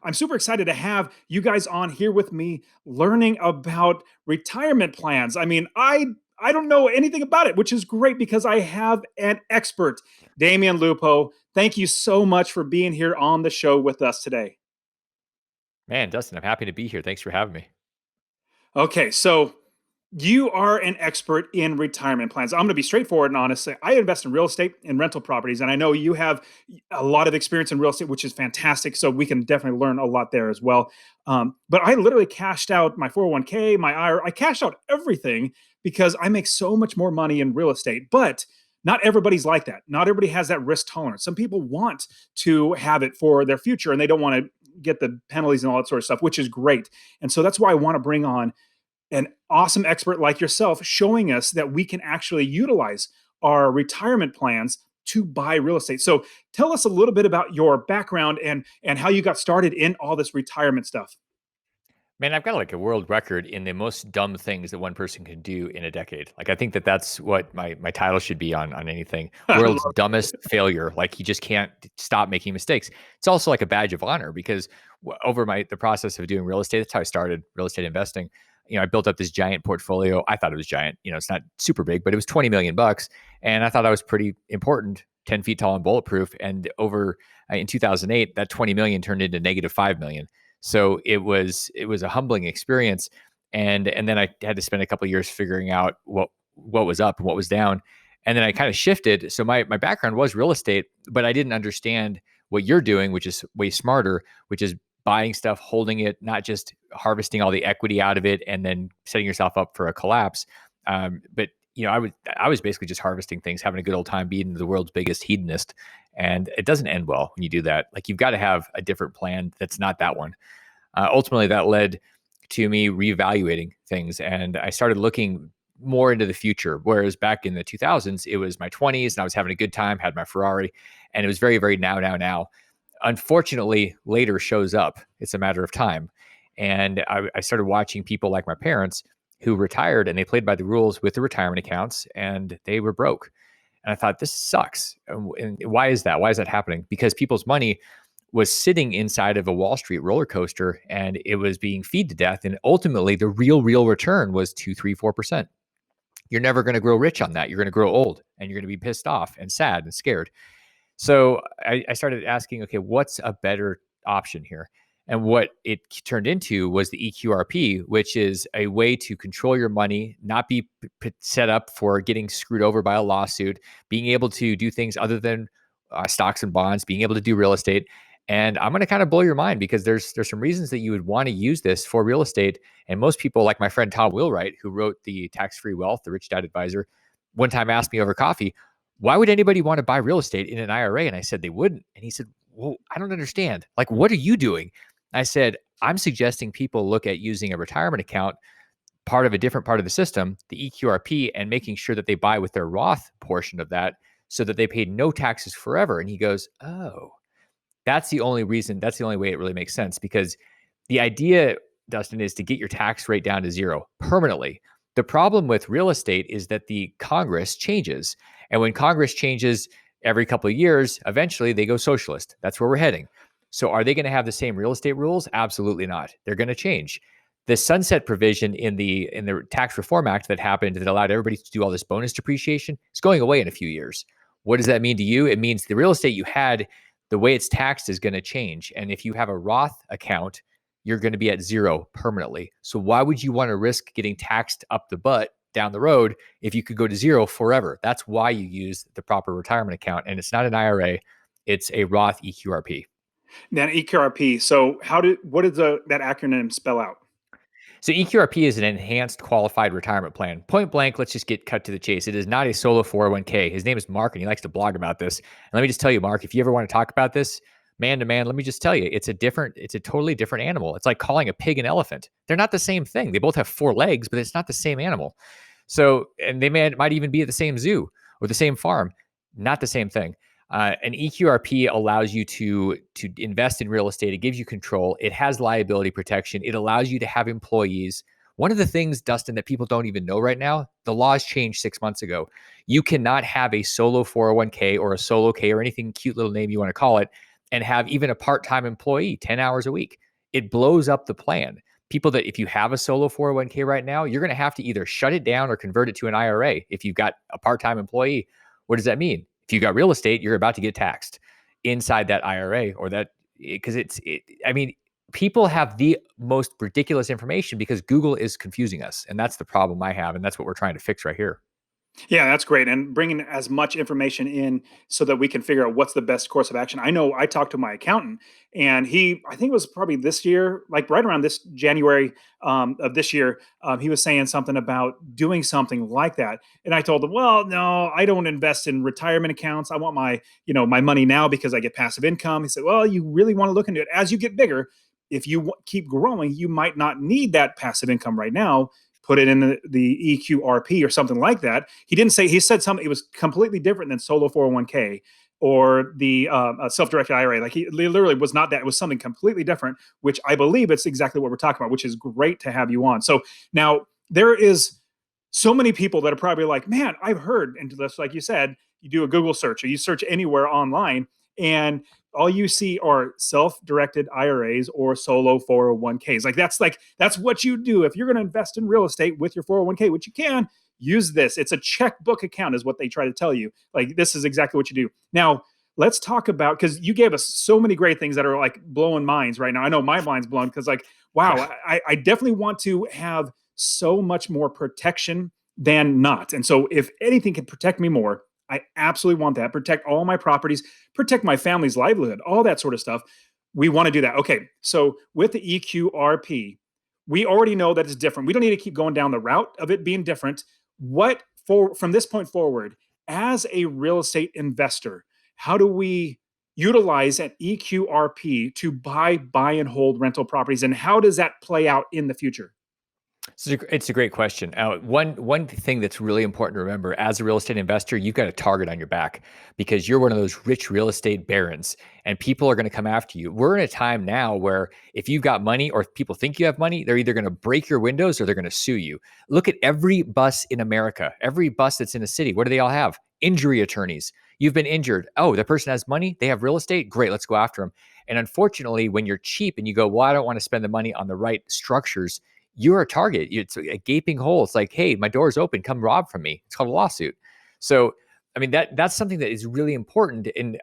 I'm super excited to have you guys on here with me learning about retirement plans. I mean, I don't know anything about it, which is great because I have an expert, Damion Lupo. Thank you so much for being here on the show with us today. Man, Dustin, I'm happy to be here. Thanks for having me. Okay, so you are an expert in retirement plans. I'm going to be straightforward and honest. I invest in real estate and rental properties, and I know you have a lot of experience in real estate, which is fantastic. So we can definitely learn a lot there as well. But I literally cashed out my 401k, my IRA. I cashed out everything because I make so much more money in real estate. But not everybody's like that. Not everybody has that risk tolerance. Some people want to have it for their future, and they don't want to get the penalties and all that sort of stuff, which is great. And so that's why I want to bring on an awesome expert like yourself showing us that we can actually utilize our retirement plans to buy real estate. So tell us a little bit about your background and how you got started in all this retirement stuff. Man, I've got like a world record in the most dumb things that one person can do in a decade. Like I think that that's what my title should be on anything. I World's love dumbest failure. Like you just can't stop making mistakes. It's also like a badge of honor because over the process of doing real estate, that's how I started real estate investing. I built up this giant portfolio. I thought it was giant. It's not super big, but it was 20 million bucks, and I thought I was pretty important, 10 feet tall and bulletproof. And over in 2008, that 20 million turned into negative 5 million. So it was a humbling experience, and then I had to spend a couple of years figuring out what was up and what was down, and then I kind of shifted. So my background was real estate, but I didn't understand what you're doing, which is way smarter, which is buying stuff, holding it, not just harvesting all the equity out of it and then setting yourself up for a collapse. But I was basically just harvesting things, having a good old time, being the world's biggest hedonist, and it doesn't end well when you do that. Like you've got to have a different plan that's not that one. Ultimately, that led to me reevaluating things, and I started looking more into the future. Whereas back in the 2000s, it was my 20s, and I was having a good time, had my Ferrari, and it was very, very now. Unfortunately, later shows up. It's a matter of time. And I started watching people like my parents who retired and they played by the rules with the retirement accounts and they were broke. And I thought, this sucks. And why is that? Why is that happening? Because people's money was sitting inside of a Wall Street roller coaster and it was being feed to death. And ultimately, the real return was 2, 3, 4%. You're never going to grow rich on that. You're going to grow old and you're going to be pissed off and sad and scared. So I started asking, okay, what's a better option here? And what it turned into was the EQRP, which is a way to control your money, not be set up for getting screwed over by a lawsuit, being able to do things other than stocks and bonds, being able to do real estate. And I'm going to kind of blow your mind because there's some reasons that you would want to use this for real estate. And most people, like my friend Tom Wheelwright, who wrote the Tax-Free Wealth, the Rich Dad Advisor, one time asked me over coffee, why would anybody want to buy real estate in an IRA? And I said, they wouldn't. And he said, well, I don't understand. Like, what are you doing? I said, I'm suggesting people look at using a retirement account, part of a different part of the system, the EQRP, and making sure that they buy with their Roth portion of that so that they paid no taxes forever. And he goes, oh, that's the only reason. That's the only way it really makes sense, because the idea, Dustin, is to get your tax rate down to zero permanently. The problem with real estate is that the Congress changes. And when Congress changes every couple of years, eventually they go socialist. That's where we're heading. So are they going to have the same real estate rules? Absolutely not. They're going to change. The sunset provision in the Tax Reform Act that happened that allowed everybody to do all this bonus depreciation is going away in a few years. What does that mean to you? It means the real estate you had, the way it's taxed is going to change. And if you have a Roth account, you're going to be at zero permanently. So why would you want to risk getting taxed up the butt down the road if you could go to zero forever? That's why you use the proper retirement account. And it's not an IRA, it's a Roth EQRP. Then EQRP. So what does that acronym spell out? So EQRP is an enhanced qualified retirement plan. Point blank, let's just get cut to the chase. It is not a solo 401k. His name is Mark, and he likes to blog about this. And let me just tell you, Mark, if you ever want to talk about this, man to man, let me just tell you, it's a totally different animal. It's like calling a pig an elephant. They're not the same thing. They both have 4 legs, but it's not the same animal. So, and they might even be at the same zoo or the same farm. Not the same thing. An EQRP allows you to invest in real estate. It gives you control. It has liability protection. It allows you to have employees. One of the things, Dustin, that people don't even know right now, the laws changed 6 months ago. You cannot have a solo 401k or a solo K or anything cute little name you want to call it and have even a part-time employee 10 hours a week. It blows up the plan. People that if you have a solo 401k right now, you're going to have to either shut it down or convert it to an IRA. If you've got a part-time employee, what does that mean? If you got real estate, you're about to get taxed inside that IRA or that, because I mean, people have the most ridiculous information because Google is confusing us. And that's the problem I have. And that's what we're trying to fix right here. Yeah, that's great. And bringing as much information in so that we can figure out what's the best course of action. I know I talked to my accountant, and I think it was probably this year, like right around this January of this year, he was saying something about doing something like that. And I told him, well, no, I don't invest in retirement accounts. I want my money now because I get passive income. He said, well, you really want to look into it as you get bigger. If you keep growing, you might not need that passive income right now. Put it in the EQRP or something like that. He said something, it was completely different than solo 401k or the self-directed IRA. Like he literally was not that. It was something completely different, which I believe it's exactly what we're talking about, which is great to have you on. So now there is so many people that are probably like, man, I've heard, and just like you said, you do a Google search or you search anywhere online, and all you see are self-directed IRAs or solo 401ks. That's what you do if you're going to invest in real estate with your 401k, which you can use this. It's a checkbook account, is what they try to tell you. Like this is exactly what you do. Now, let's talk about, because you gave us so many great things that are like blowing minds right now. I know my mind's blown because like, wow, I definitely want to have so much more protection than not. And so if anything can protect me more, I absolutely want that. Protect all my properties, protect my family's livelihood, all that sort of stuff. We want to do that. Okay. So with the EQRP, we already know that it's different. We don't need to keep going down the route of it being different. From this point forward, as a real estate investor, how do we utilize an EQRP to buy and hold rental properties? And how does that play out in the future? So it's a great question. One thing that's really important to remember as a real estate investor, you've got a target on your back because you're one of those rich real estate barons, and people are going to come after you. We're in a time now where if you've got money or if people think you have money, they're either going to break your windows or they're going to sue you. Look at every bus in America, every bus that's in a city. What do they all have? Injury attorneys. You've been injured. Oh, the person has money. They have real estate. Great. Let's go after them. And unfortunately, when you're cheap and you go, well, I don't want to spend the money on the right structures, you're a target. It's a gaping hole. It's like, hey, my door's open. Come rob from me. It's called a lawsuit. So, I mean, that's something that is really important. And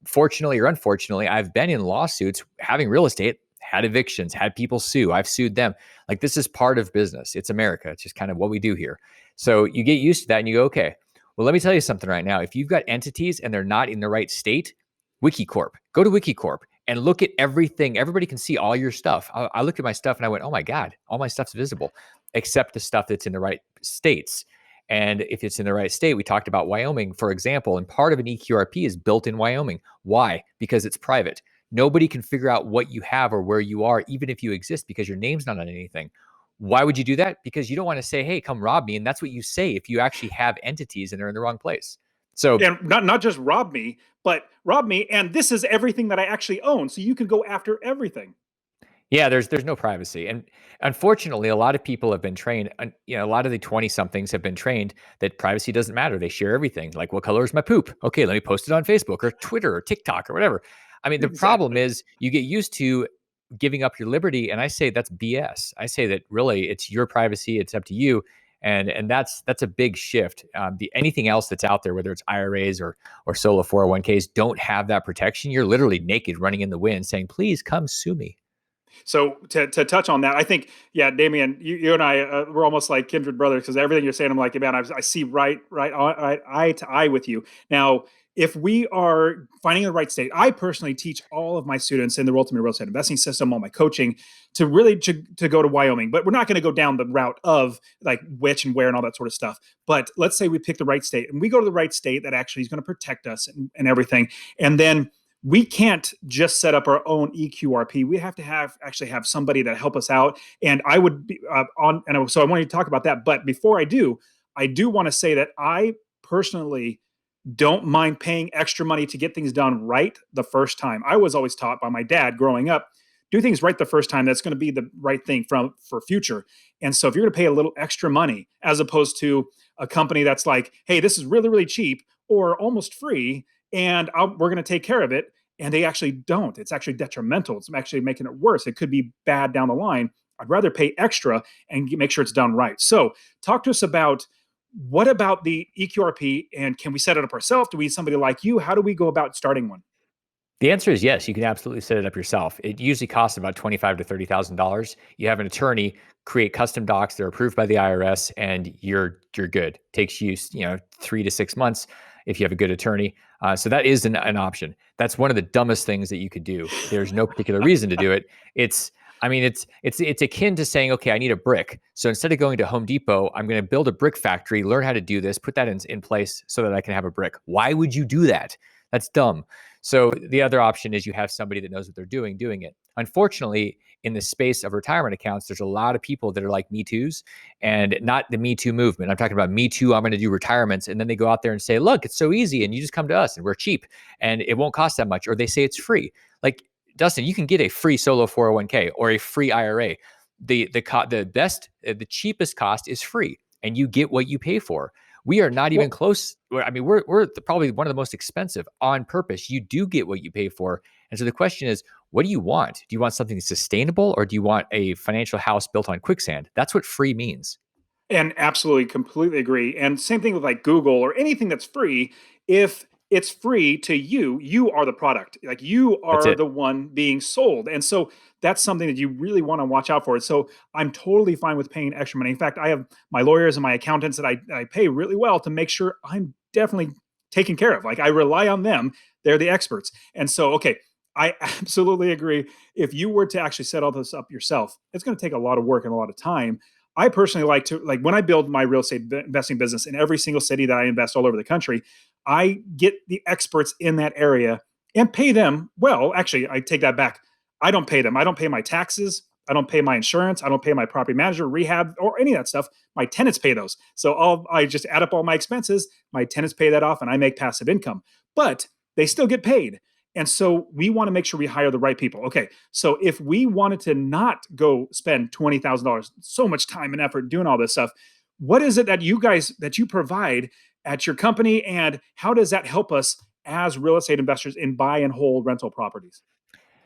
fortunately or unfortunately, I've been in lawsuits having real estate, had evictions, had people sue. I've sued them. Like this is part of business. It's America. It's just kind of what we do here. So you get used to that and you go, okay, well, let me tell you something right now. If you've got entities and they're not in the right state, WikiCorp, go to WikiCorp and look at everything. Everybody can see all your stuff. I looked at my stuff and I went, oh my God, all my stuff's visible, except the stuff that's in the right states. And if it's in the right state, we talked about Wyoming, for example, and part of an EQRP is built in Wyoming. Why? Because it's private. Nobody can figure out what you have or where you are, even if you exist, because your name's not on anything. Why would you do that? Because you don't want to say, hey, come rob me. And that's what you say if you actually have entities and they're in the wrong place. So And not just rob me, but rob me, and this is everything that I actually own. So you can go after everything. yeah, there's no privacy, and unfortunately, a lot of people have been trained. A lot of the 20-somethings have been trained that privacy doesn't matter. They share everything. Like, what color is my poop? Okay, let me post it on Facebook or Twitter or TikTok or whatever. I mean, the problem Exactly. is you get used to giving up your liberty, and I say that's BS. I say that really it's your privacy. It's up to you, and that's a big shift. Anything else that's out there, whether it's IRAs or solo 401ks, don't have that protection. You're literally naked, running in the wind, saying, "Please come sue me." So to touch on that, I think, yeah, Damion, you and I, we're almost like kindred brothers because everything you're saying, I'm like, man, I see right eye to eye with you. Now, if we are finding the right state, I personally teach all of my students in the Ultimate Real Estate Investing System, all my coaching, to really to go to Wyoming. But we're not going to go down the route of like which and where and all that sort of stuff. But let's say we pick the right state and we go to the right state that actually is going to protect us and everything. And then we can't just set up our own EQRP. We have to actually have somebody that help us out. And I would be so I want you to talk about that. But before I do want to say that I personally don't mind paying extra money to get things done right the first time. I was always taught by my dad growing up, do things right the first time. That's going to be the right thing for future. And so if you're going to pay a little extra money as opposed to a company that's like, hey, this is really, really cheap or almost free, and we're going to take care of it. and they actually don't. It's actually detrimental. It's actually making it worse. It could be bad down the line. I'd rather pay extra and make sure it's done right. So, talk to us about what about the EQRP, and can we set it up ourselves? Do we need somebody like you? How do we go about starting one? The answer is yes. You can absolutely set it up yourself. It usually costs about $25,000 to $30,000. You have an attorney create custom docs; they're approved by the IRS, and you're good. Takes you 3 to 6 months if you have a good attorney. So that is an option. That's one of the dumbest things that you could do. There's no particular reason to do it. It's akin to saying, okay, I need a brick. So instead of going to Home Depot, I'm going to build a brick factory, learn how to do this, put that in place so that I can have a brick. Why would you do that? That's dumb. So the other option is you have somebody that knows what they're doing it. Unfortunately, in the space of retirement accounts, there's a lot of people that are like Me Too's, and not the Me Too movement. I'm talking about Me Too, I'm going to do retirements. And then they go out there and say, look, it's so easy. And you just come to us and we're cheap and it won't cost that much. Or they say it's free. Like, Dustin, you can get a free solo 401k or a free IRA. The cheapest cost is free, and you get what you pay for. We are not even close. I mean, we're probably one of the most expensive on purpose. You do get what you pay for. And so the question is, what do you want? Do you want something sustainable, or do you want a financial house built on quicksand? That's what free means. And absolutely, completely agree. And same thing with like Google or anything that's free. If it's free to you, you are the product. Like you That's are it. the one being sold. And so that's something that you really want to watch out for. So I'm totally fine with paying extra money. In fact, I have my lawyers and my accountants that I pay really well to make sure I'm definitely taken care of. Like I rely on them. They're the experts. And so, okay, I absolutely agree. If you were to actually set all this up yourself, it's going to take a lot of work and a lot of time. I personally like to, like when I build my real estate investing business in every single city that I invest all over the country, I get the experts in that area and pay them well. Actually, I take that back. I don't pay them. I don't pay my taxes. I don't pay my insurance. I don't pay my property manager, rehab, or any of that stuff. My tenants pay those. So I just add up all my expenses. My tenants pay that off, and I make passive income. But they still get paid. And so we want to make sure we hire the right people. Okay, so if we wanted to not go spend $20,000, so much time and effort doing all this stuff, what is it that you provide at your company, and how does that help us as real estate investors in buy and hold rental properties?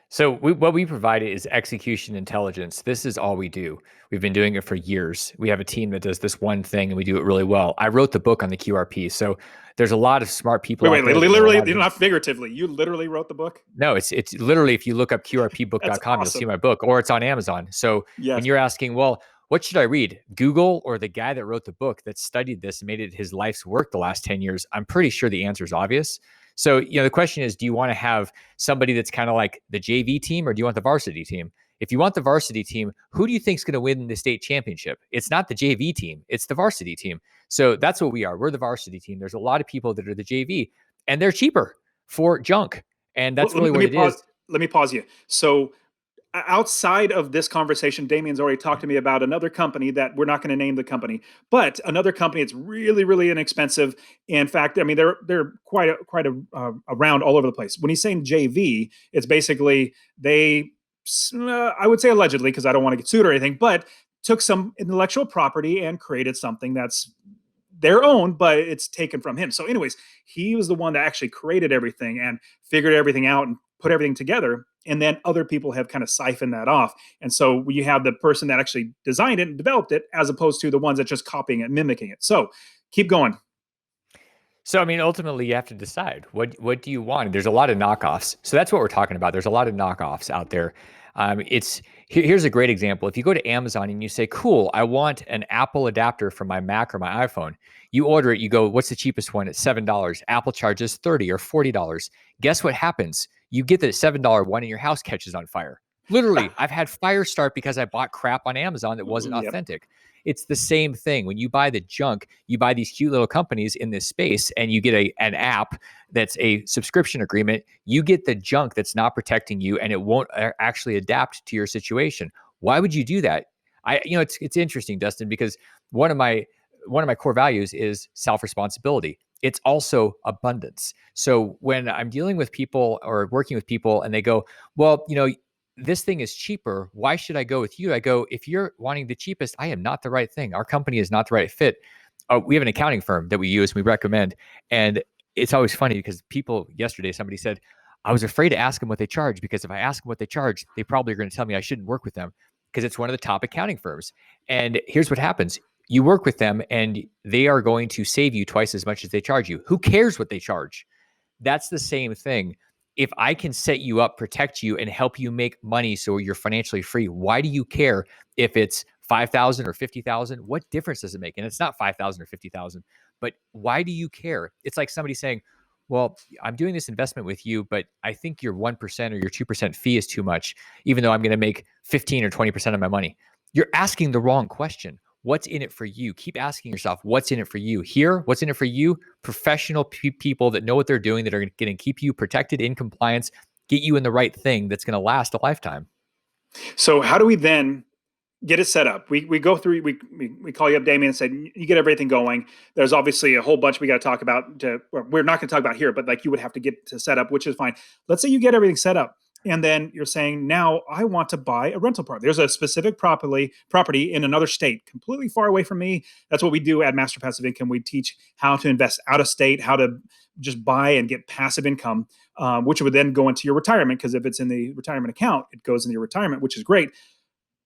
So what we provide is execution intelligence. This is all we do. We've been doing it for years. We have a team that does this one thing, and we do it really well. I wrote the book on the QRP. So there's a lot of smart people Wait, out there that know a literally, lot of not figuratively. You literally wrote the book? No, it's literally, if you look up That's qrpbook.com, you'll see awesome. my book, or it's on Amazon. So when Yes. you're asking, well, what should I read? Google or the guy that wrote the book that studied this and made it his life's work the last 10 years? I'm pretty sure the answer is obvious. So, the question is, do you want to have somebody that's kind of like the JV team, or do you want the varsity team? If you want the varsity team, who do you think is going to win the state championship? It's not the JV team, it's the varsity team. So that's what we are. We're the varsity team. There's a lot of people that are the JV, and they're cheaper for junk. And Well, that's really let what me it pause. is. Let me pause you. So outside of this conversation, Damien's already talked to me about another company that we're not going to name the company, but another company that's really, really inexpensive. In fact, I mean they're around all over the place. When he's saying JV, it's basically they, I would say allegedly, because I don't want to get sued or anything, but took some intellectual property and created something that's their own, but it's taken from him. So, anyways, he was the one that actually created everything and figured everything out and put everything together. And then other people have kind of siphoned that off. And so you have the person that actually designed it and developed it, as opposed to the ones that just copying it, mimicking it. So keep going. So I mean, ultimately, you have to decide what do you want. There's a lot of knockoffs, so that's what we're talking about. There's a lot of knockoffs out there. Here's a great example. If you go to Amazon and you say, "Cool, I want an Apple adapter for my Mac or my iPhone," you order it. You go, "What's the cheapest one?" It's $7. Apple charges $30 or $40. Guess what happens? You get the $7 one, and your house catches on fire. Literally, I've had fire start because I bought crap on Amazon that wasn't Yep. authentic. It's the same thing. When you buy the junk, you buy these cute little companies in this space, and you get an app that's a subscription agreement. You get the junk that's not protecting you, and it won't actually adapt to your situation. Why would you do that? It's interesting, Dustin, because one of my core values is self-responsibility. It's also abundance. So when I'm dealing with people or working with people and they go, well, this thing is cheaper. Why should I go with you? I go, if you're wanting the cheapest, I am not the right thing. Our company is not the right fit. We have an accounting firm that we use, we recommend. And it's always funny because yesterday, somebody said, I was afraid to ask them what they charge, because if I ask them what they charge, they probably are going to tell me I shouldn't work with them because it's one of the top accounting firms. And here's what happens. You work with them and they are going to save you twice as much as they charge you. Who cares what they charge? That's the same thing. If I can set you up, protect you, and help you make money so you're financially free, why do you care if it's 5,000 or 50,000? What difference does it make? And it's not 5,000 or 50,000, but why do you care? It's like somebody saying, well, I'm doing this investment with you, but I think your 1% or your 2% fee is too much, even though I'm going to make 15 or 20% of my money. You're asking the wrong question. What's in it for you? Keep asking yourself, what's in it for you? Here, what's in it for you? Professional people that know what they're doing, that are going to keep you protected, in compliance, get you in the right thing that's going to last a lifetime. So how do we then get it set up? We go through, we call you up, Damion, and said, you get everything going. There's obviously a whole bunch we got to talk about. We're not going to talk about here, but like you would have to get to set up, which is fine. Let's say you get everything set up. And then you're saying, now I want to buy a rental property. There's a specific property in another state, completely far away from me. That's what we do at Master Passive Income. We teach how to invest out of state, how to just buy and get passive income, which would then go into your retirement. Because if it's in the retirement account, it goes into your retirement, which is great.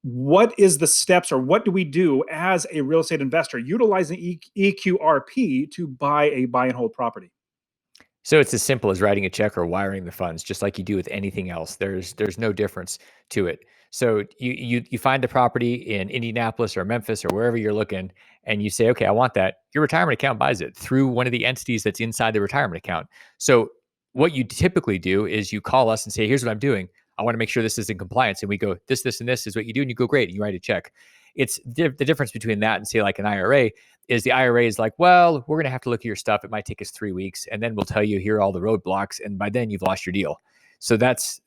What is the steps, or what do we do as a real estate investor utilizing EQRP to buy a buy and hold property? So it's as simple as writing a check or wiring the funds, just like you do with anything else. There's no difference to it. So you find a property in Indianapolis or Memphis or wherever you're looking, and you say, okay, I want that. Your retirement account buys it through one of the entities that's inside the retirement account. So what you typically do is you call us and say, here's what I'm doing. I want to make sure this is in compliance. And we go, this, and this is what you do. And you go, great. And you write a check. It's the difference between that and, say, like an IRA, is the IRA is like, well, we're going to have to look at your stuff. It might take us 3 weeks, and then we'll tell you, here are all the roadblocks. And by then you've lost your deal. So that's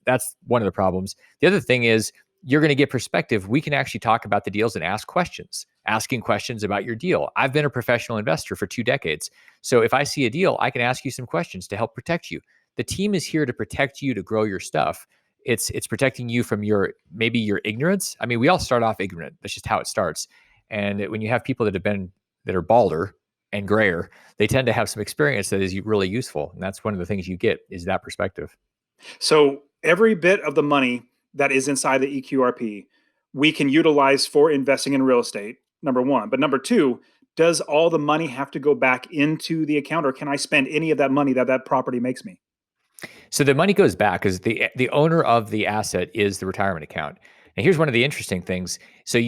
one of the problems. The other thing is, you're going to get perspective. We can actually talk about the deals and ask questions, asking questions about your deal. I've been a professional investor for 2 decades. So if I see a deal, I can ask you some questions to help protect you. The team is here to protect you, to grow your stuff. It's protecting you from maybe your ignorance. I mean, we all start off ignorant. That's just how it starts. And when you have people that are balder and grayer, they tend to have some experience that is really useful. And that's one of the things you get, is that perspective. So every bit of the money that is inside the EQRP, we can utilize for investing in real estate, number one. But number two, does all the money have to go back into the account, or can I spend any of that money that property makes me? So the money goes back because the owner of the asset is the retirement account. And here's one of the interesting things. So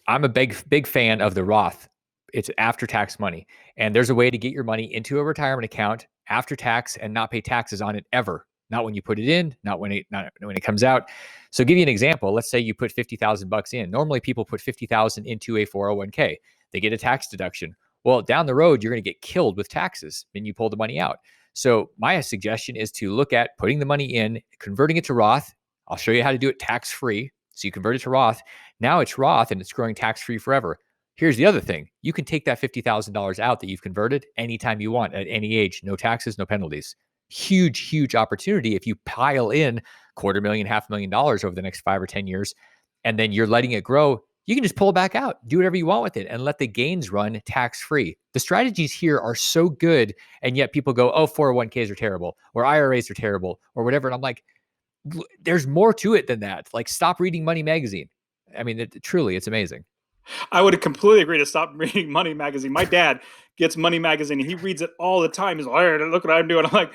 I'm a big fan of the Roth. It's after tax money, and there's a way to get your money into a retirement account after tax and not pay taxes on it ever. Not when you put it in, not when it comes out. So give you an example. Let's say you put $50,000 in. Normally people put 50,000 into a 401k. They get a tax deduction. Well, down the road, you're going to get killed with taxes when you pull the money out. So my suggestion is to look at putting the money in, converting it to Roth. I'll show you how to do it tax-free. So you convert it to Roth. Now it's Roth and it's growing tax-free forever. Here's the other thing. You can take that $50,000 out that you've converted anytime you want, at any age. No taxes, no penalties. Huge opportunity if you pile in $250,000, $500,000 over the next 5 or 10 years, and then you're letting it grow. You can just pull it back out, do whatever you want with it, and let the gains run tax-free. The strategies here are so good, and yet people go, oh, 401ks are terrible, or IRAs are terrible, or whatever. And I'm like, there's more to it than that. Like, stop reading Money Magazine. I mean, truly, it's amazing. I would completely agree to stop reading Money Magazine. My dad gets Money Magazine and he reads it all the time. He's like, "Hey, look what I'm doing." I'm like,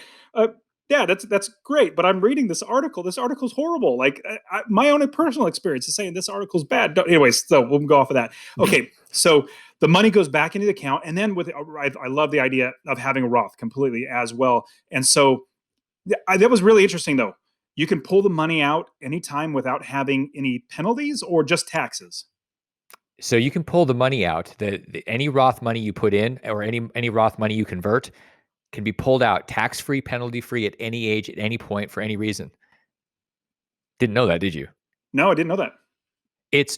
"Yeah, that's great," but I'm reading this article. This article's horrible. Like, my own personal experience is saying this article's bad. Anyways, so we'll go off of that. Okay, so the money goes back into the account, and then I love the idea of having a Roth completely as well. And so that was really interesting, though. You can pull the money out anytime without having any penalties, or just taxes. So you can pull the money out. Any Roth money you put in, or any Roth money you convert, can be pulled out tax-free, penalty-free, at any age, at any point, for any reason. Didn't know that, did you? No, I didn't know that.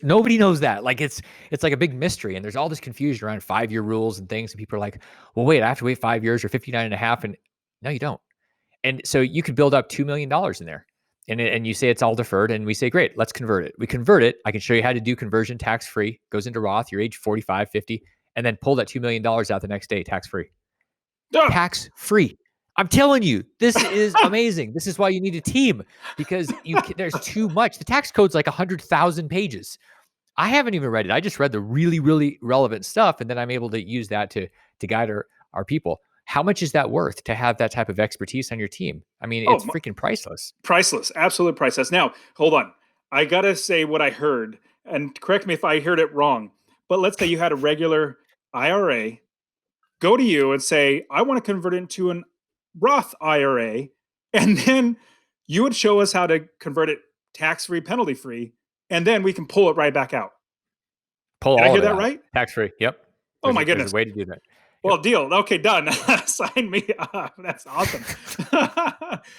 Nobody knows that. Like, it's like a big mystery, and there's all this confusion around 5-year rules and things. And people are like, well, wait, I have to wait 5 years or 59 and a half. And no, you don't. And so you could build up $2 million in there. And you say it's all deferred, and we say, great, let's convert it. We convert it. I can show you how to do conversion tax-free. Goes into Roth, your age 45, 50, and then pull that $2 million out the next day, tax-free. Ah! Tax-free. I'm telling you, this is amazing. This is why you need a team, because there's too much. The tax code's like 100,000 pages. I haven't even read it. I just read the really, really relevant stuff, and then I'm able to use that to guide our people. How much is that worth to have that type of expertise on your team? I mean, it's Oh, freaking priceless. priceless, absolute priceless. Now, hold on. I gotta say what I heard, and correct me if I heard it wrong. But let's say you had a regular IRA go to you and say, "I want to convert it into an Roth IRA," and then you would show us how to convert it tax-free, penalty-free, and then we can pull it right back out. Pull Did I all hear of it that out right? tax free. Yep. Oh my There's a goodness. way to do that. Well, Yep. deal. Okay, done. Sign me up. That's awesome.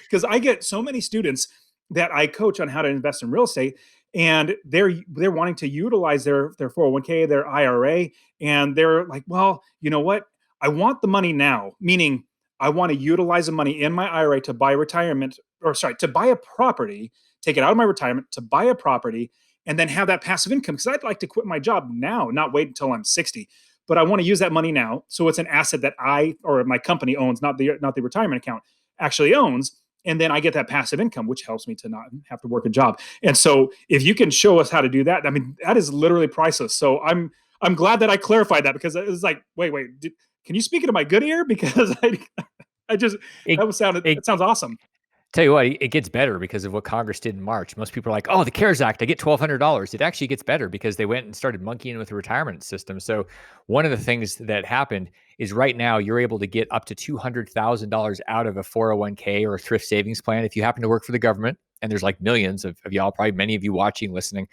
Because I get so many students that I coach on how to invest in real estate, and they're wanting to utilize their 401k, their IRA, and they're like, well, you know what? I want the money now, meaning I want to utilize the money in my IRA to buy retirement, or sorry, to buy a property, take it out of my retirement to buy a property, and then have that passive income. Because I'd like to quit my job now, not wait until I'm 60, but I want to use that money now. So it's an asset that I or my company owns, not the retirement account actually owns. And then I get that passive income, which helps me to not have to work a job. And so if you can show us how to do that, I mean, that is literally priceless. So I'm glad that I clarified that, because it was like, wait, can you speak into my good ear? Because I just It, that it, sounds awesome. Tell you what, it gets better because of what Congress did in March. Most people are like, "Oh, the CARES Act, I get $1,200." It actually gets better because they went and started monkeying with the retirement system. So, one of the things that happened is right now you're able to get up to $200,000 out of a 401k or a thrift savings plan if you happen to work for the government. And there's like millions of y'all, probably many of you watching, listening.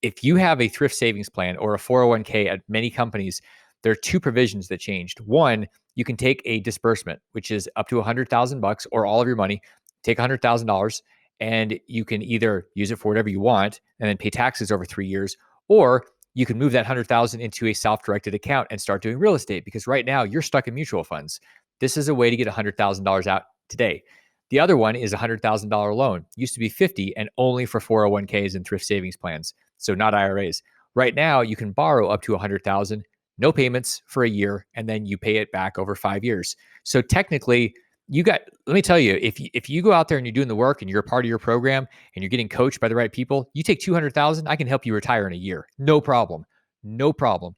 If you have a thrift savings plan or a 401k at many companies, there are two provisions that changed. One, you can take a disbursement, which is up to 100,000 bucks or all of your money. Take $100,000 and you can either use it for whatever you want and then pay taxes over 3 years, or you can move that 100,000 into a self-directed account and start doing real estate, because right now you're stuck in mutual funds. This is a way to get $100,000 out today. The other one is a $100,000 loan. Used to be 50 and only for 401ks and thrift savings plans, so not IRAs. Right now, you can borrow up to 100,000, no payments for a year, and then you pay it back over 5 years. So technically, let me tell you, if you go out there and you're doing the work and you're a part of your program and you're getting coached by the right people, you take 200,000, I can help you retire in a year. No problem. No problem.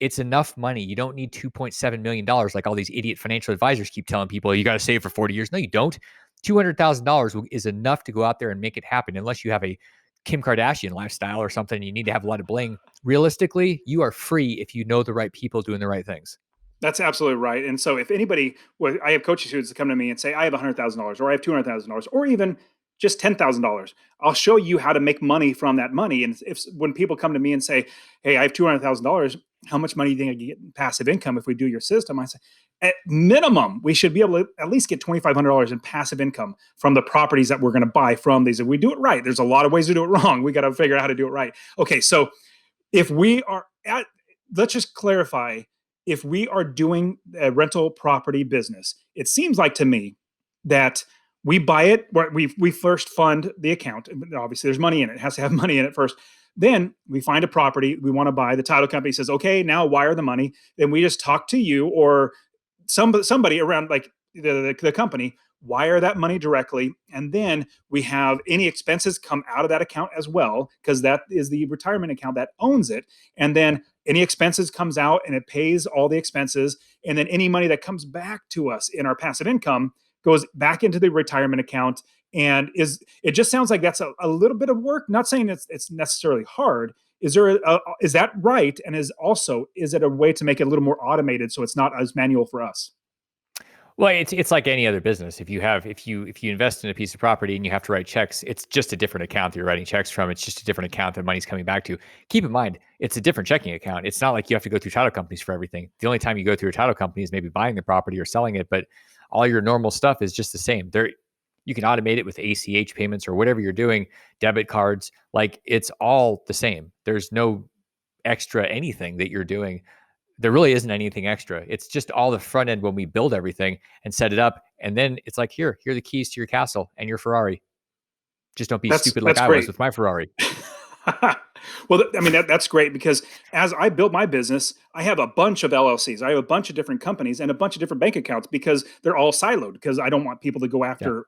It's enough money. You don't need $2.7 million like all these idiot financial advisors keep telling people you got to save for 40 years. No, you don't. $200,000 is enough to go out there and make it happen, unless you have a Kim Kardashian lifestyle or something. You need to have a lot of bling. Realistically, you are free if you know the right people doing the right things. That's absolutely right. And so if anybody, well, I have coaching students that come to me and say, I have $100,000 or I have $200,000 or even just $10,000. I'll show you how to make money from that money. And if when people come to me and say, hey, I have $200,000, how much money do you think I can get in passive income if we do your system? I say, at minimum, we should be able to at least get $2,500 in passive income from the properties that we're going to buy from these. If we do it right, there's a lot of ways to do it wrong. We got to figure out how to do it right. Okay, so if we are at, let's just clarify, if we are doing a rental property business, it seems like to me that we buy it, we first fund the account. Obviously, there's money in it. It has to have money in it first. Then we find a property we want to buy. The title company says, okay, now wire the money. Then we just talk to you or somebody around, like the company, wire that money directly. And then we have any expenses come out of that account as well, because that is the retirement account that owns it. And then any expenses comes out and it pays all the expenses. And then any money that comes back to us in our passive income goes back into the retirement account. And it just sounds like that's a little bit of work. Not saying it's necessarily hard. Is that right? And is it a way to make it a little more automated so it's not as manual for us? Well, it's like any other business. If you invest in a piece of property and you have to write checks, it's just a different account that you're writing checks from. It's just a different account that money's coming back to. Keep in mind, it's a different checking account. It's not like you have to go through title companies for everything. The only time you go through a title company is maybe buying the property or selling it, but all your normal stuff is just the same. You can automate it with ACH payments or whatever you're doing, debit cards. Like, it's all the same. There's no extra anything that you're doing. There really isn't anything extra. It's just all the front end when we build everything and set it up. And then it's like, here are the keys to your castle and your Ferrari. Just don't be stupid like That's I was great. with my Ferrari. Well, I mean, that's great because as I built my business, I have a bunch of LLCs. I have a bunch of different companies and a bunch of different bank accounts because they're all siloed because I don't want people to go Yeah, after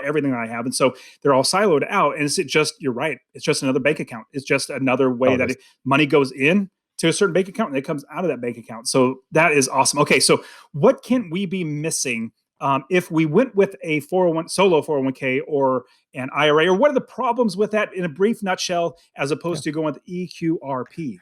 everything that I have. And so they're all siloed out. And it's just, you're right. It's just another bank account. It's just another way all that this. money goes in to a certain bank account and it comes out of that bank account. So that is awesome. Okay. So what can we be missing if we went with a 401 solo 401k or an IRA, or what are the problems with that in a brief nutshell, as Yeah. opposed to going with EQRP?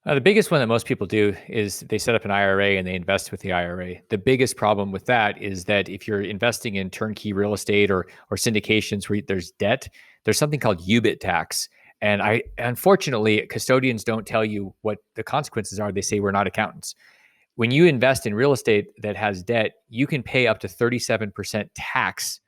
The biggest one that most people do is they set up an IRA and they invest with the IRA. The biggest problem with that is that if you're investing in turnkey real estate or syndications where there's debt, there's something called UBIT tax. And I unfortunately custodians don't tell you what the consequences are. They say we're not accountants. When you invest in real estate that has debt, you can pay up to 37% tax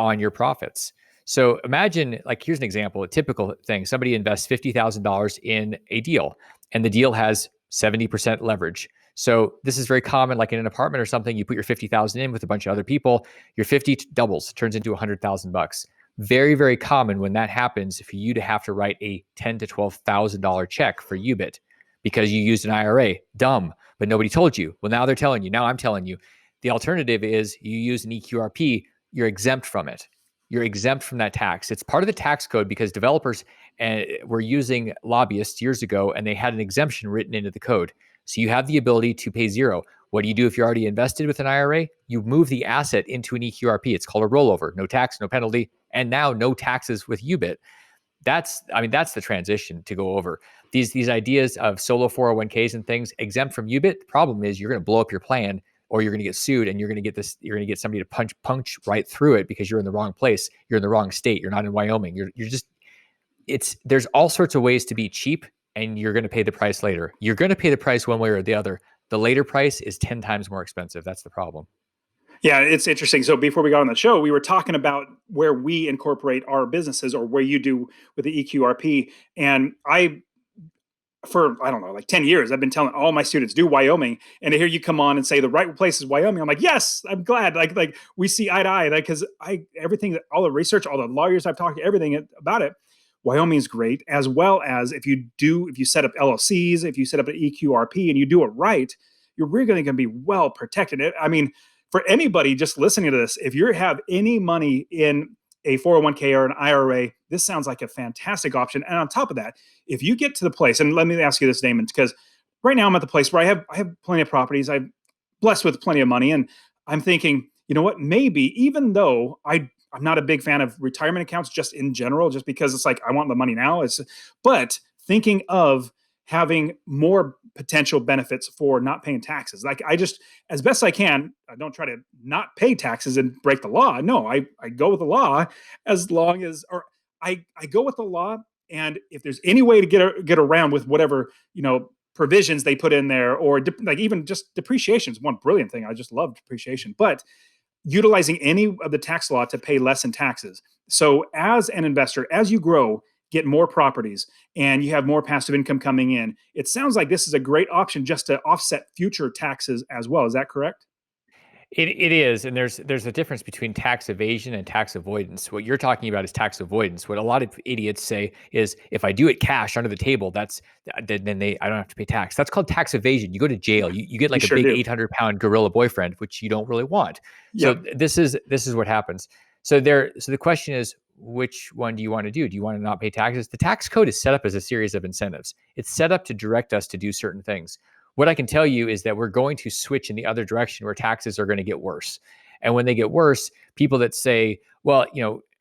on your profits. So imagine, like, here's an example, a typical thing. Somebody invests $50,000 in a deal, and the deal has 70% leverage. So this is very common, like in an apartment or something. You put your 50,000 in with a bunch of other people, your 50 doubles, turns into $100,000. Very, very common when that happens for you to have to write a $10,000 to $12,000 check for UBIT because you used an IRA. Dumb, but nobody told you. Well, now they're telling you. Now I'm telling you. The alternative is you use an EQRP, you're exempt from it. You're exempt from that tax. It's part of the tax code because developers were using lobbyists years ago and they had an exemption written into the code. So you have the ability to pay zero. What do you do if you're already invested with an IRA? You move the asset into an EQRP. It's called a rollover. No tax, no penalty, and now no taxes with UBIT. That's the transition to go over. These ideas of solo 401ks and things exempt from UBIT. The problem is you're going to blow up your plan or you're going to get sued and you're going to get somebody to punch right through it because you're in the wrong place. You're in the wrong state. You're not in Wyoming. There's all sorts of ways to be cheap and you're going to pay the price later. You're going to pay the price one way or the other. The later price is 10 times more expensive. That's the problem. Yeah, it's interesting. So before we got on the show, we were talking about where we incorporate our businesses, or where you do with the EQRP. And for I don't know, like 10 years, I've been telling all my students do Wyoming. And to hear you come on and say the right place is Wyoming, I'm like, yes, I'm glad. Like we see eye to eye. Like, because everything, all the research, all the lawyers I've talked to, everything about it, Wyoming is great. As well as if you set up LLCs, if you set up an EQRP and you do it right, you're really going to be well protected. I mean, for anybody just listening to this, if you have any money in a 401k or an IRA, this sounds like a fantastic option. And on top of that, if you get to the place, and let me ask you this, Damon, because right now I'm at the place where I have plenty of properties. I'm blessed with plenty of money, and I'm thinking, you know what? Maybe even though I'm not a big fan of retirement accounts just in general, just because it's like I want the money now. But thinking of having more potential benefits for not paying taxes. Like I just, as best I can, I don't try to not pay taxes and break the law. No, I go with the law as long as, or I go with the law. And if there's any way to get around with whatever, provisions they put in there, or like even just depreciation is one brilliant thing. I just love depreciation, but utilizing any of the tax law to pay less in taxes. So as an investor, as you grow, get more properties and you have more passive income coming in, it sounds like this is a great option just to offset future taxes as well. Is that correct? It is, and there's a difference between tax evasion and tax avoidance. What you're talking about is tax avoidance. What a lot of idiots say is, if I do it cash under the table, then I don't have to pay tax. That's called tax evasion. You go to jail. You get You like a sure big do. 800-pound gorilla boyfriend, which you don't really want. So Yep. this is what happens. So the question is, which one do you want to do? Do you want to not pay taxes? The tax code is set up as a series of incentives. It's set up to direct us to do certain things. What I can tell you is that we're going to switch in the other direction where taxes are going to get worse. And when they get worse, people that say, well,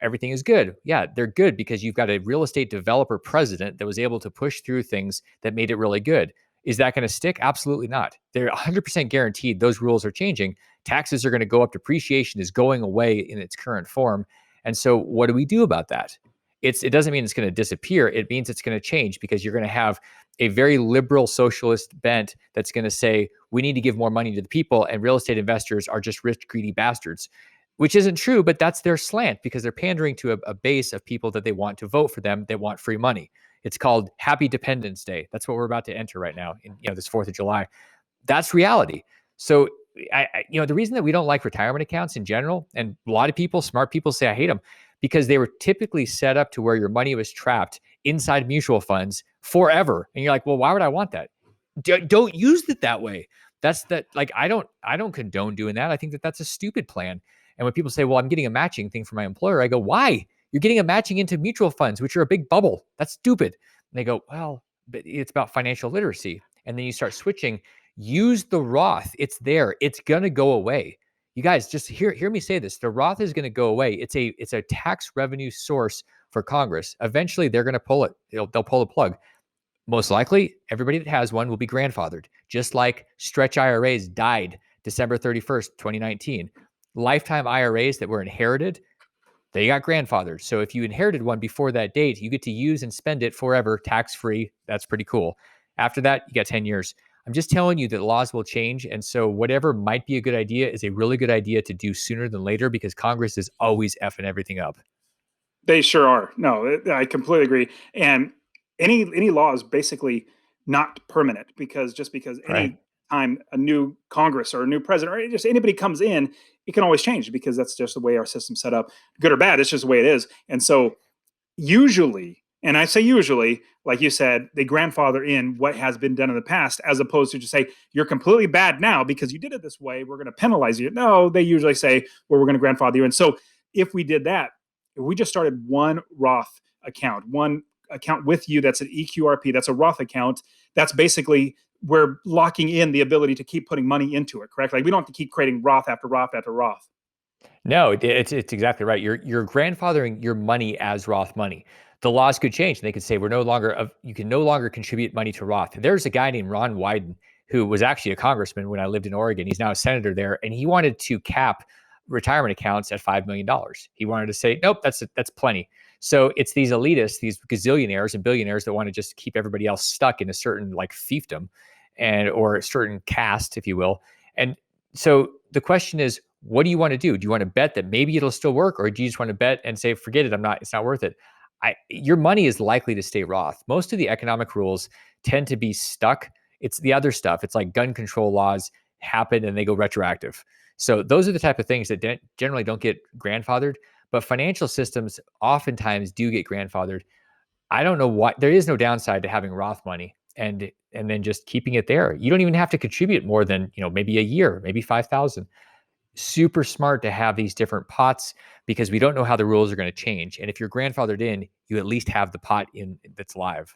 everything is good. Yeah, they're good because you've got a real estate developer president that was able to push through things that made it really good. Is that going to stick? Absolutely not. They're 100% guaranteed those rules are changing. Taxes are going to go up. Depreciation is going away in its current form. And so what do we do about that? It doesn't mean it's going to disappear. It means it's going to change because you're going to have a very liberal socialist bent that's going to say we need to give more money to the people and real estate investors are just rich, greedy bastards, which isn't true, but that's their slant because they're pandering to a base of people that they want to vote for them. They want free money. It's called Happy Dependence Day. That's what we're about to enter right now in this 4th of July. That's reality. So the reason that we don't like retirement accounts in general, and a lot of people, smart people say I hate them, because they were typically set up to where your money was trapped inside mutual funds forever. And you're like, well, why would I want that? Don't use it that way. That's that. Like, I don't condone doing that. I think that that's a stupid plan. And when people say, well, I'm getting a matching thing from my employer, I go, why? You're getting a matching into mutual funds, which are a big bubble. That's stupid. And they go, well, but it's about financial literacy. And then you start switching. Use the Roth. It's there. It's gonna go away. You guys, just hear me say this. The Roth is gonna go away. It's a tax revenue source for Congress. Eventually, they're gonna pull it. They'll pull the plug. Most likely, everybody that has one will be grandfathered, just like stretch IRAs died December 31st, 2019. Lifetime IRAs that were inherited, they got grandfathered. So if you inherited one before that date, you get to use and spend it forever, tax-free. That's pretty cool. After that, you got 10 years. I'm just telling you that laws will change. And so whatever might be a good idea is a really good idea to do sooner than later, because Congress is always effing everything up. They sure are. No, I completely agree. And any law is basically not permanent, because just because Right. any time a new Congress or a new president or just anybody comes in, it can always change, because that's just the way our system's set up. Good or bad, it's just the way it is. And so usually, and I say usually, like you said, they grandfather in what has been done in the past, as opposed to just say, you're completely bad now because you did it this way, we're going to penalize you. No, they usually say, well, we're going to grandfather you. And so if we did that, if we just started one Roth account, one account with you that's an EQRP, that's a Roth account, that's basically, we're locking in the ability to keep putting money into it, correct? Like, we don't have to keep creating Roth after Roth after Roth. No, it's exactly right. You're grandfathering your money as Roth money. The laws could change. They could say we're no longer you can no longer contribute money to Roth. There's a guy named Ron Wyden who was actually a congressman when I lived in Oregon. He's now a senator there, and he wanted to cap retirement accounts at $5 million. He wanted to say, nope, that's plenty. So it's these elitists, these gazillionaires and billionaires that want to just keep everybody else stuck in a certain like fiefdom and or a certain caste, if you will. And so the question is, what do you want to do? Do you want to bet that maybe it'll still work, or do you just want to bet and say, forget it, it's not worth it? Your money is likely to stay Roth. Most of the economic rules tend to be stuck. It's the other stuff. It's like gun control laws happen and they go retroactive. So those are the type of things that generally don't get grandfathered, but financial systems oftentimes do get grandfathered. I don't know what, there is no downside to having Roth money and then just keeping it there. You don't even have to contribute more than, maybe a year, maybe 5,000. Super smart to have these different pots, because we don't know how the rules are going to change. And if you're grandfathered in, you at least have the pot in that's live.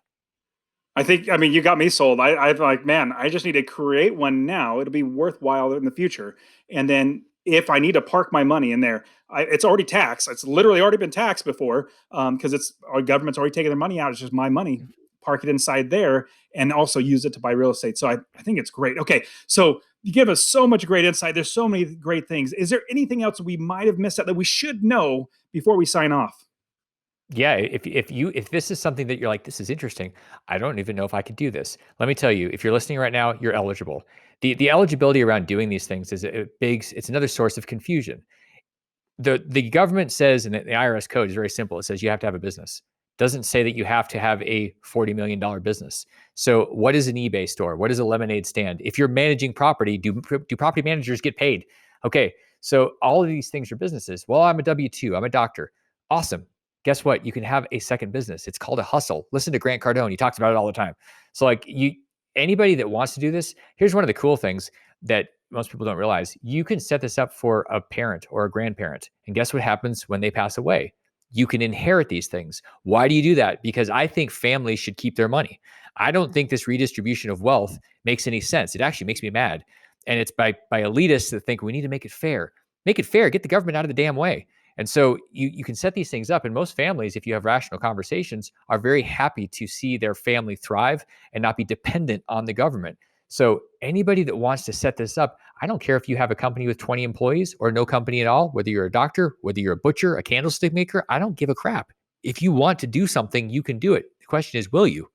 I mean, you got me sold. I'm like, man, I just need to create one now. It'll be worthwhile in the future. And then if I need to park my money in there, it's already taxed. It's literally already been taxed before, because it's our government's already taken their money out. It's just my money. Park it inside there and also use it to buy real estate. So I think it's great. Okay, so you give us so much great insight. There's so many great things. Is there anything else we might have missed out that we should know before we sign off? Yeah, if this is something that you're like, this is interesting, I don't even know if I could do this. Let me tell you, if you're listening right now, you're eligible. The eligibility around doing these things is it's another source of confusion. The government says, and the IRS code is very simple. It says you have to have a business. Doesn't say that you have to have a $40 million business. So what is an eBay store? What is a lemonade stand? If you're managing property, do property managers get paid? Okay, so all of these things are businesses. Well, I'm a W-2, I'm a doctor. Awesome. Guess what? You can have a second business. It's called a hustle. Listen to Grant Cardone. He talks about it all the time. So like anybody that wants to do this, here's one of the cool things that most people don't realize. You can set this up for a parent or a grandparent. And guess what happens when they pass away? You can inherit these things. Why do you do that? Because I think families should keep their money. I don't think this redistribution of wealth makes any sense. It actually makes me mad. And it's by elitists that think we need to make it fair. Make it fair. Get the government out of the damn way. And so you can set these things up. And most families, if you have rational conversations, are very happy to see their family thrive and not be dependent on the government. So anybody that wants to set this up, I don't care if you have a company with 20 employees or no company at all, whether you're a doctor, whether you're a butcher, a candlestick maker, I don't give a crap. If you want to do something, you can do it. The question is, will you?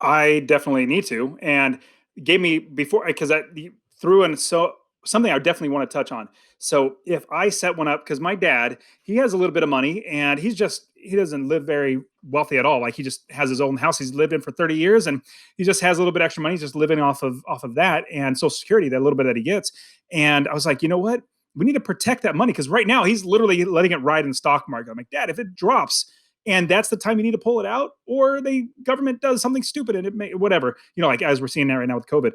I definitely need to, and gave me before, because I you threw in so something I definitely want to touch on. So if I set one up, because my dad, he has a little bit of money, and he doesn't live very wealthy at all. Like, he just has his own house he's lived in for 30 years, and he just has a little bit extra money. He's just living off of that and Social Security, that little bit that he gets. And I was like, you know what? we need to protect that money because right now he's literally letting it ride in the stock market. I'm like, Dad, if it drops and that's the time you need to pull it out, or the government does something stupid and it may whatever, like as we're seeing now right now with COVID,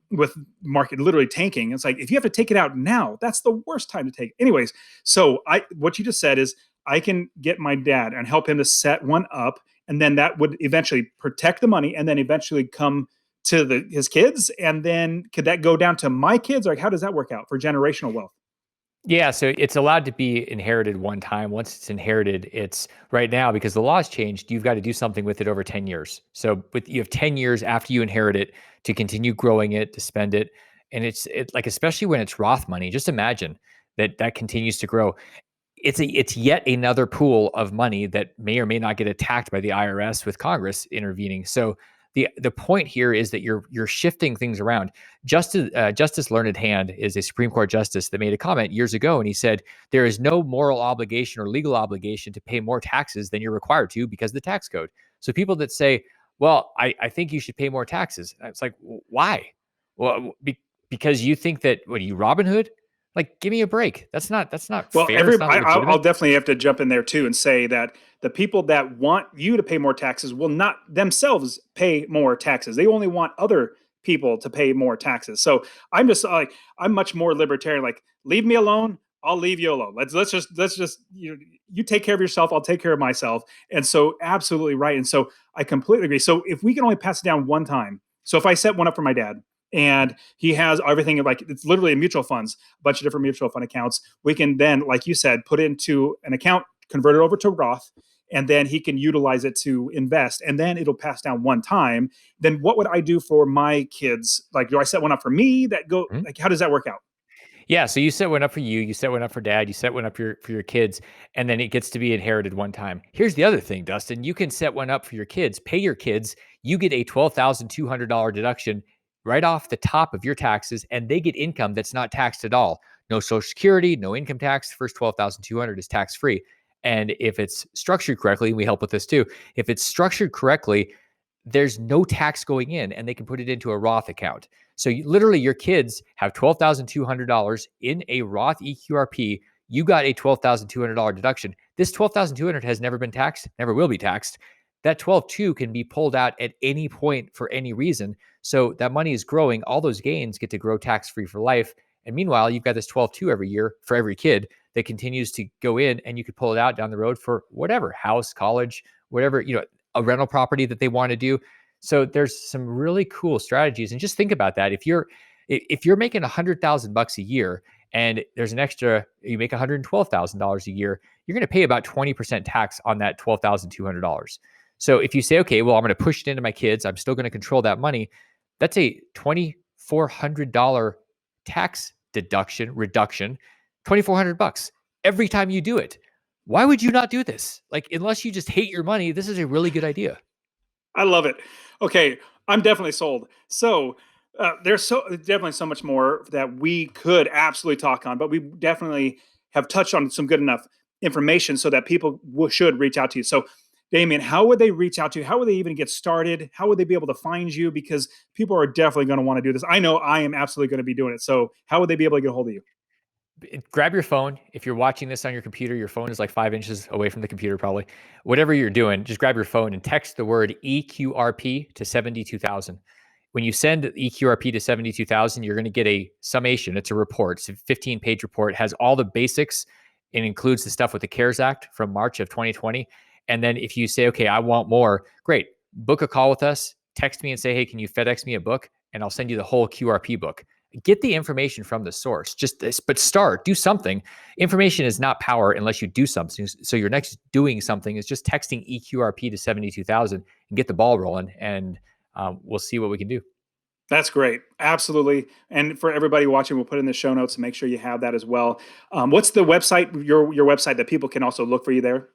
with market literally tanking. It's like if you have to take it out now, that's the worst time to take it. Anyways, so what you just said is I can get my dad and help him to set one up, and then that would eventually protect the money, and then eventually come to his kids, and then could that go down to my kids? Like, how does that work out for generational wealth? Yeah, so it's allowed to be inherited one time. Once it's inherited, it's right now because the law's changed, you've got to do something with it over 10 years. So you have 10 years after you inherit it to continue growing it, to spend it. And it's like, especially when it's Roth money, just imagine that continues to grow. It's yet another pool of money that may or may not get attacked by the IRS with Congress intervening. So the point here is that you're shifting things around. Justice Learned Hand is a Supreme Court justice that made a comment years ago, and he said there is no moral obligation or legal obligation to pay more taxes than you're required to because of the tax code. So people that say, "Well, I think you should pay more taxes," it's like, why? Well, because you think that what are you, Robin Hood? Like, give me a break. That's not Well, fair. It's not I'll legitimate. definitely have to jump in there too and say that the people that want you to pay more taxes will not themselves pay more taxes. They only want other people to pay more taxes. So I'm just like I'm much more libertarian. Like, leave me alone. I'll leave you alone. Let's just you take care of yourself. I'll take care of myself. And so absolutely right. And so I completely agree. So if we can only pass it down one time, so if I set one up for my dad and he has everything like it's literally mutual funds, a bunch of different mutual fund accounts. We can then, like you said, put it into an account, convert it over to Roth, and then he can utilize it to invest, and then it'll pass down one time. Then what would I do for my kids? Like, do I set one up for me that go Mhm. like how does that work out? Yeah, so you set one up for you set one up for dad, you set one up for your kids, and then it gets to be inherited one time. Here's the other thing, Dustin. You can set one up for your kids, pay your kids, you get a $12,200 deduction right off the top of your taxes, and they get income that's not taxed at all. No Social Security, no income tax. The first 12,200 is tax free. And if it's structured correctly, we help with this too. If it's structured correctly, there's no tax going in and they can put it into a Roth account. So literally your kids have $12,200 in a Roth EQRP. You got a $12,200 deduction. This $12,200 has never been taxed, never will be taxed. That 12,200 can be pulled out at any point for any reason. So that money is growing. All those gains get to grow tax free for life. And meanwhile, you've got this 12,200 every year for every kid that continues to go in, and you could pull it out down the road for whatever, house, college, whatever, a rental property that they want to do. So there's some really cool strategies. And just think about that. If you're making $100,000 a year and there's an extra, you make $112,000 a year, you're going to pay about 20% tax on that $12,200. So if you say, okay, well, I'm going to push it into my kids, I'm still going to control that money. That's a $2,400 tax reduction, $2,400 every time you do it. Why would you not do this? Like, unless you just hate your money, this is a really good idea. I love it. Okay, I'm definitely sold. So there's definitely so much more that we could absolutely talk on, but we definitely have touched on some good enough information so that people should reach out to you. So, Damion, how would they reach out to you? How would they even get started? How would they be able to find you? Because people are definitely going to want to do this. I know I am absolutely going to be doing it. So, how would they be able to get a hold of you? Grab your phone. If you're watching this on your computer, your phone is like 5 inches away from the computer, probably. Whatever you're doing, just grab your phone and text the word EQRP to 72,000. When you send EQRP to 72,000, you're going to get a summation. It's a report. It's a 15-page report. It has all the basics. It includes the stuff with the CARES Act from March of 2020. And then if you say, okay, I want more, great. Book a call with us. Text me and say, hey, can you FedEx me a book? And I'll send you the whole QRP book. Get the information from the source. But start, do something. Information is not power unless you do something. So your next doing something is just texting EQRP to 72,000 and get the ball rolling. And we'll see what we can do. That's great. Absolutely. And for everybody watching, we'll put in the show notes and make sure you have that as well. What's the website, your website that people can also look for you there?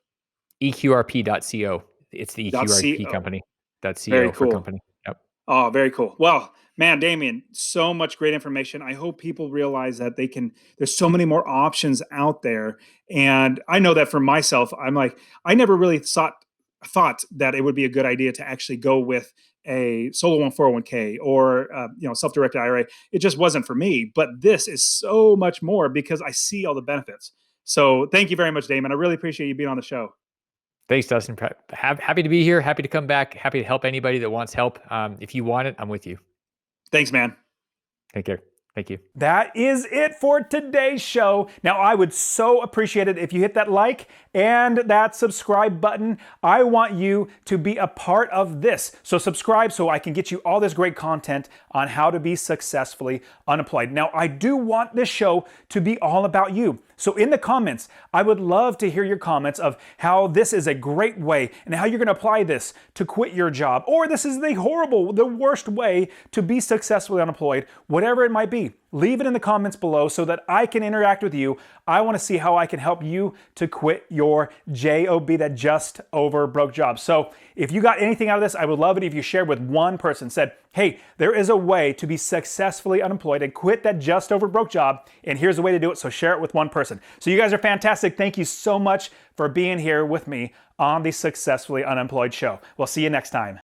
EQRP.co. It's the EQRP .co. company. Very .co for cool. company. Yep. Oh, very cool. Well, man, Damion, so much great information. I hope people realize that there's so many more options out there. And I know that for myself, I'm like, I never really thought thought that it would be a good idea to actually go with a solo 401k or self-directed IRA. It just wasn't for me. But this is so much more because I see all the benefits. So thank you very much, Damion. I really appreciate you being on the show. Thanks, Dustin. Happy to be here. Happy to come back. Happy to help anybody that wants help. If you want it, I'm with you. Thanks, man. Take care. Thank you. That is it for today's show. Now, I would so appreciate it if you hit that like and that subscribe button. I want you to be a part of this. So subscribe so I can get you all this great content on how to be successfully unemployed. Now, I do want this show to be all about you. So in the comments, I would love to hear your comments of how this is a great way and how you're going to apply this to quit your job, or this is the worst way to be successfully unemployed, whatever it might be. Leave it in the comments below so that I can interact with you. I want to see how I can help you to quit your JOB, that just over broke job. So if you got anything out of this, I would love it if you shared with one person, said, hey, there is a way to be successfully unemployed and quit that just over broke job, and here's a way to do it. So share it with one person. So you guys are fantastic. Thank you so much for being here with me on the Successfully Unemployed show. We'll see you next time.